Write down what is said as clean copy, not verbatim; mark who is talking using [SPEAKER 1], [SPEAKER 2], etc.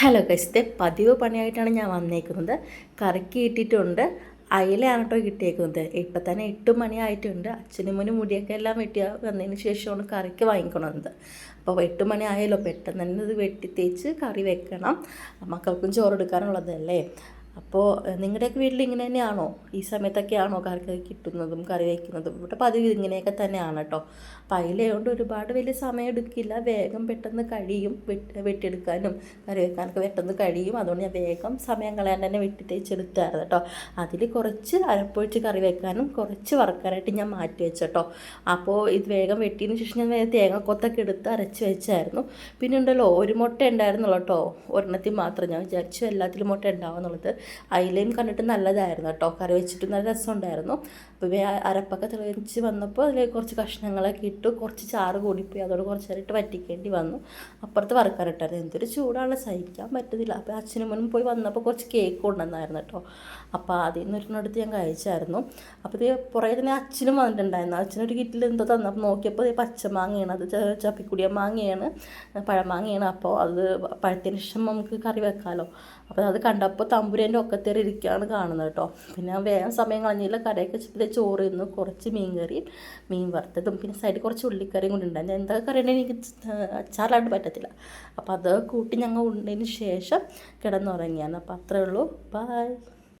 [SPEAKER 1] Hello guys, പതിവ് പണിയായിട്ടാണ് ഞാൻ വന്നേക്കുന്നത്. കറിക്ക് കിട്ടിയിട്ടുണ്ട്. അയിലയാണ് കേട്ടോ കിട്ടിയേക്കുന്നത്. ഇപ്പം തന്നെ 8 മണിയായിട്ടുണ്ട്. അച്ഛനും മോനും മുടിയൊക്കെ എല്ലാം വെട്ടി വന്നതിന് ശേഷമാണ് കറിക്ക് വാങ്ങിക്കണത്. അപ്പോൾ 8 മണി ആയല്ലോ, പെട്ടെന്ന് തന്നെ ഇത് വെട്ടി തേച്ച് കറി വെക്കണം. മക്കൾക്കും ചോറ് എടുക്കാനുള്ളതല്ലേ. അപ്പോൾ നിങ്ങളുടെയൊക്കെ വീട്ടിൽ ഇങ്ങനെ തന്നെയാണോ? ഈ സമയത്തൊക്കെയാണോ കറി കിട്ടുന്നതും കറി വയ്ക്കുന്നതും? ഇവിടെ പതിവ് ഇങ്ങനെയൊക്കെ തന്നെയാണ് കേട്ടോ. അപ്പോൾ അതിലായതുകൊണ്ട് ഒരുപാട് വലിയ സമയം എടുക്കില്ല, വേഗം പെട്ടെന്ന് കഴിയും. വെട്ടിയെടുക്കാനും കറി വെക്കാനൊക്കെ പെട്ടെന്ന് കഴിയും. അതുകൊണ്ട് ഞാൻ വേഗം സമയം കളയാൻ തന്നെ വെട്ടി തേച്ചെടുത്തായിരുന്നു കേട്ടോ. അതിൽ കുറച്ച് അരപ്പൊഴിച്ച് കറി വെക്കാനും കുറച്ച് വറക്കാനായിട്ട് ഞാൻ മാറ്റി വെച്ചോ. അപ്പോൾ ഇത് വേഗം വെട്ടിയതിന് ശേഷം ഞാൻ വേഗം തേങ്ങാക്കൊത്തൊക്കെ എടുത്ത് അരച്ച് വെച്ചായിരുന്നു. പിന്നെ ഉണ്ടല്ലോ, ഒരു മുട്ട ഉണ്ടായിരുന്നുള്ളൂ കേട്ടോ, ഒരെണ്ണത്തിൽ മാത്രം. ഞാൻ വിചാരിച്ചു എല്ലാത്തിലും മുട്ട ഉണ്ടാവുമെന്നുള്ളത്. അയിലയും കണ്ടിട്ട് നല്ലതായിരുന്നു കേട്ടോ, കറി വെച്ചിട്ട് നല്ല രസമുണ്ടായിരുന്നു. അപ്പോൾ അരപ്പൊക്കെ തിളച്ച് വന്നപ്പോൾ അതിൽ കുറച്ച് കഷ്ണങ്ങളൊക്കെ ഇട്ടു. കുറച്ച് ചാറ് കൂടിപ്പോയി, അതോട് കുറച്ച് നേരിട്ട് വറ്റിക്കേണ്ടി വന്നു. അപ്പുറത്ത് വറുക്കാനിട്ടായിരുന്നു. എന്തൊരു ചൂടാണ്, സഹിക്കാൻ പറ്റുന്നില്ല. അപ്പോൾ അച്ഛനും മോനും പോയി വന്നപ്പോൾ കുറച്ച് കേക്ക് കൊണ്ടുവന്നായിരുന്നു കേട്ടോ. അപ്പോൾ അതിൽ നിന്ന് ഒരെണ്ണെടുത്ത് ഞാൻ കഴിച്ചായിരുന്നു. അപ്പോൾ ഇത് പുറകെ തന്നെ അച്ഛനും വന്നിട്ടുണ്ടായിരുന്നു. അച്ഛനൊരു കിറ്റിൽ എന്തോ തന്നപ്പോൾ നോക്കിയപ്പോൾ പച്ചമാങ്ങയാണ്, അത് ചപ്പിക്കുടിയ മാങ്ങയാണ്, പഴമാങ്ങയാണ്. അപ്പോൾ അത് പഴുത്തതിന് ശേഷം നമുക്ക് കറി വെക്കാമല്ലോ. അപ്പോൾ അത് കണ്ടപ്പോൾ തമ്പുരേൻ്റെ ഒക്കത്തേറി ഇരിക്കുകയാണ് കാണുന്നത് കേട്ടോ. പിന്നെ വേഗം സമയം കളഞ്ഞില്ല, കറിയൊക്കെ വെച്ചിട്ട് ചോറ് തിന്നു. കുറച്ച് മീൻ കറിയും മീൻ വറുത്തതും പിന്നെ സൈഡിൽ കുറച്ച് ഉള്ളിക്കറിയും കൂടി ഉണ്ടായിരുന്നു. എന്തൊക്കെ കറിയുണ്ടെങ്കിൽ എനിക്ക് അച്ചാറായിട്ട് പറ്റത്തില്ല. അപ്പോൾ അത് കൂട്ടി ഞങ്ങൾ ഉണ്ടതിന് ശേഷം കിടന്നുറങ്ങിയാണ്. അപ്പോൾ അത്രയേ ഉള്ളൂ. ബൈ.